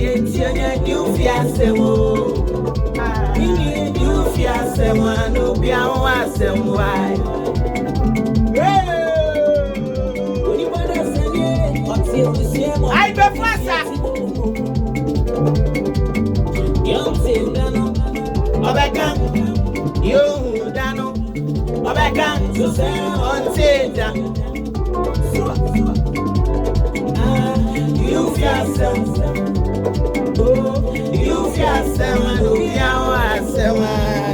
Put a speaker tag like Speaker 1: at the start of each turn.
Speaker 1: Wofie Asem Wofie Asem no bia ho asem wai Ayigbefo Obekan yo dano Obekan so say on teda Wofie Asem no bia ho asem